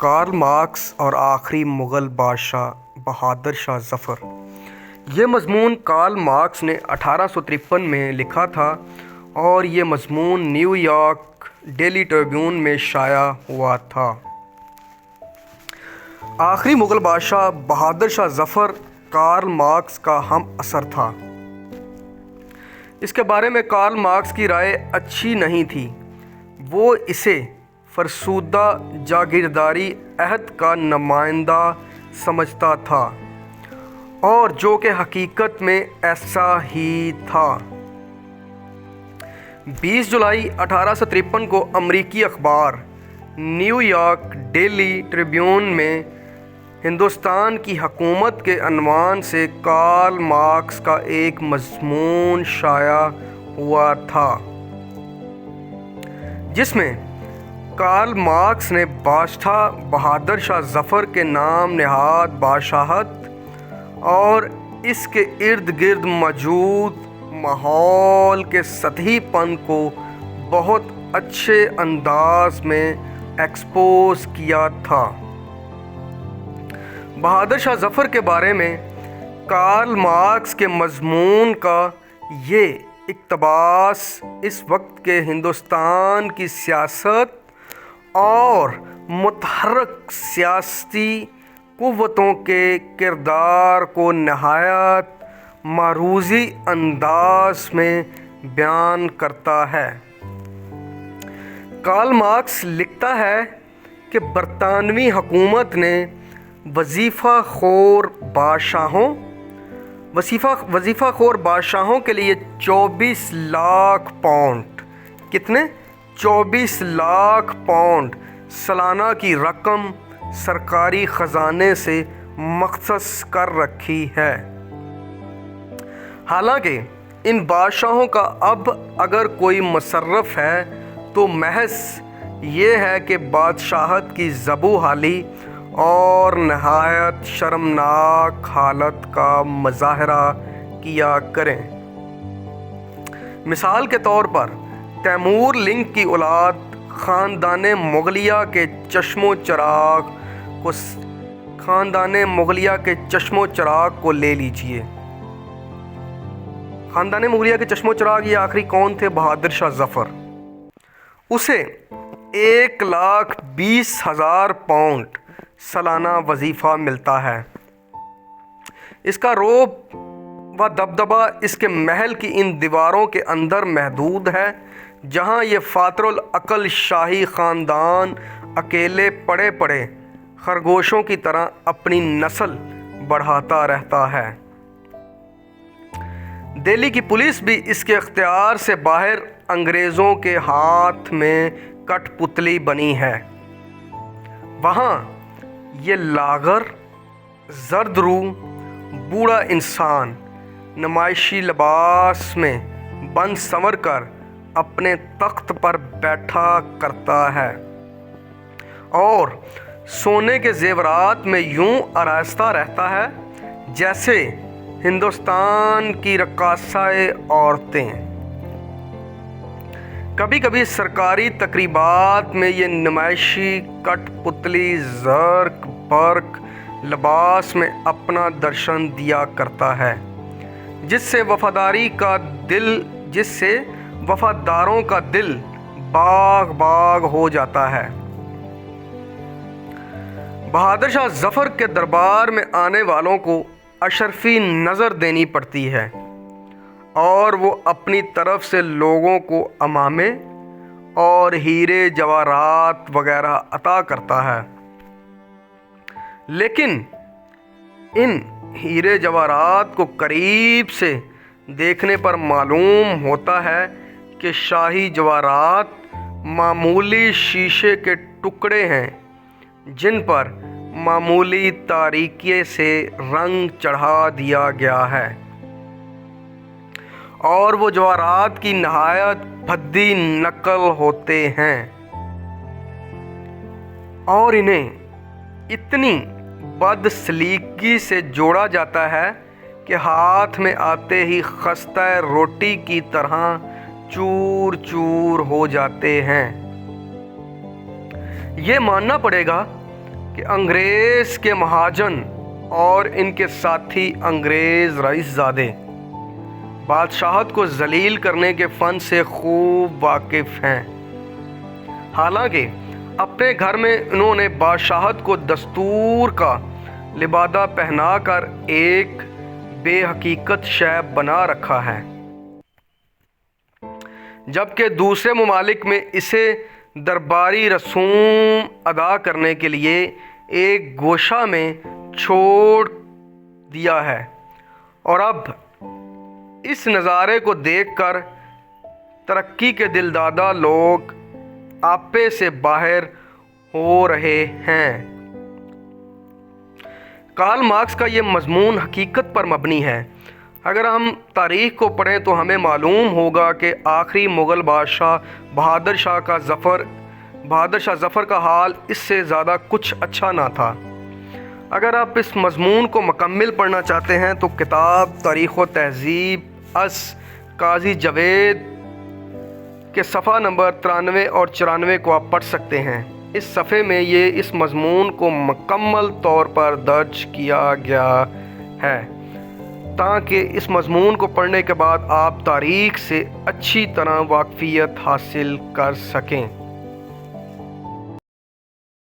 Karl Marx اور آخری مغل بادشاہ بہادر شاہ ظفر۔ یہ مضمون کارل مارکس نے 1853 میں لکھا تھا اور یہ مضمون نیو یارک ڈیلی ٹریبیون میں شائع ہوا تھا۔ آخری مغل بادشاہ بہادر شاہ ظفر کارل مارکس کا ہم عصر تھا۔ اس کے بارے میں کارل مارکس کی رائے اچھی نہیں تھی۔ وہ اسے فرسودہ جاگیرداری عہد کا نمائندہ سمجھتا تھا، اور جو کہ حقیقت میں ایسا ہی تھا۔ 20 جولائی 1853 کو امریکی اخبار نیو یارک ڈیلی ٹریبیون میں ہندوستان کی حکومت کے عنوان سے کارل مارکس کا ایک مضمون شائع ہوا تھا، جس میں کارل مارکس نے بادشاہ بہادر شاہ ظفر کے نام نہاد بادشاہت اور اس کے ارد گرد موجود ماحول کے سطحی پن کو بہت اچھے انداز میں ایکسپوز کیا تھا۔ بہادر شاہ ظفر کے بارے میں کارل مارکس کے مضمون کا یہ اقتباس اس وقت کے ہندوستان کی سیاست اور متحرک سیاسی قوتوں کے کردار کو نہایت معروضی انداز میں بیان کرتا ہے۔ کارل مارکس لکھتا ہے کہ برطانوی حکومت نے وظیفہ خور بادشاہوں کے لیے 24 لاکھ پاؤنڈ کتنے 24 لاکھ پاؤنڈ سالانہ کی رقم سرکاری خزانے سے مختص کر رکھی ہے۔ حالانکہ ان بادشاہوں کا اب اگر کوئی مصرف ہے تو محض یہ ہے کہ بادشاہت کی زبوں حالی اور نہایت شرمناک حالت کا مظاہرہ کیا کریں۔ مثال کے طور پر تیمور لنگ کی اولاد خاندان مغلیہ کے چشم و چراغ کو لے لیجئے۔ خاندان مغلیہ کے چشم و چراغ یہ آخری کون تھے؟ بہادر شاہ ظفر۔ اسے 1,20,000 پاؤنڈ سالانہ وظیفہ ملتا ہے۔ اس کا رعب و دبدبہ اس کے محل کی ان دیواروں کے اندر محدود ہے، جہاں یہ فاتر العقل شاہی خاندان اکیلے پڑے پڑے خرگوشوں کی طرح اپنی نسل بڑھاتا رہتا ہے۔ دہلی کی پولیس بھی اس کے اختیار سے باہر انگریزوں کے ہاتھ میں کٹ پتلی بنی ہے۔ وہاں یہ لاغر، زرد رو، بوڑھا انسان نمائشی لباس میں بن سنور کر اپنے تخت پر بیٹھا کرتا ہے اور سونے کے زیورات میں یوں آراستہ رہتا ہے جیسے ہندوستان کی رقاصہ عورتیں۔ کبھی کبھی سرکاری تقریبات میں یہ نمائشی کٹ پتلی زرق برق لباس میں اپنا درشن دیا کرتا ہے، جس سے وفاداروں کا دل باغ باغ ہو جاتا ہے۔ بہادر شاہ ظفر کے دربار میں آنے والوں کو اشرفی نظر دینی پڑتی ہے اور وہ اپنی طرف سے لوگوں کو عمامے اور ہیرے جواہرات وغیرہ عطا کرتا ہے، لیکن ان ہیرے جواہرات کو قریب سے دیکھنے پر معلوم ہوتا ہے کہ شاہی جواہرات معمولی شیشے کے ٹکڑے ہیں جن پر معمولی تاریکی سے رنگ چڑھا دیا گیا ہے، اور وہ جواہرات کی نہایت بھدی نقل ہوتے ہیں، اور انہیں اتنی بد سلیقگی سے جوڑا جاتا ہے کہ ہاتھ میں آتے ہی خستہ روٹی کی طرح چور چور ہو جاتے ہیں۔ یہ ماننا پڑے گا کہ انگریز کے مہاجن اور ان کے ساتھی انگریز رئیس زادے بادشاہت کو ذلیل کرنے کے فن سے خوب واقف ہیں۔ حالانکہ اپنے گھر میں انہوں نے بادشاہت کو دستور کا لبادہ پہنا کر ایک بے حقیقت شے بنا رکھا ہے، جبکہ دوسرے ممالک میں اسے درباری رسوم ادا کرنے کے لیے ایک گوشہ میں چھوڑ دیا ہے۔ اور اب اس نظارے کو دیکھ کر ترقی کے دلدادہ لوگ آپے سے باہر ہو رہے ہیں۔ کارل مارکس کا یہ مضمون حقیقت پر مبنی ہے۔ اگر ہم تاریخ کو پڑھیں تو ہمیں معلوم ہوگا کہ آخری مغل بادشاہ بہادر شاہ ظفر کا حال اس سے زیادہ کچھ اچھا نہ تھا۔ اگر آپ اس مضمون کو مکمل پڑھنا چاہتے ہیں تو کتاب تاریخ و تہذیب اس قاضی جاوید کے صفحہ نمبر 93 اور 94 کو آپ پڑھ سکتے ہیں۔ اس صفحے میں اس مضمون کو مکمل طور پر درج کیا گیا ہے تاکہ اس مضمون کو پڑھنے کے بعد آپ تاریخ سے اچھی طرح واقفیت حاصل کر سکیں۔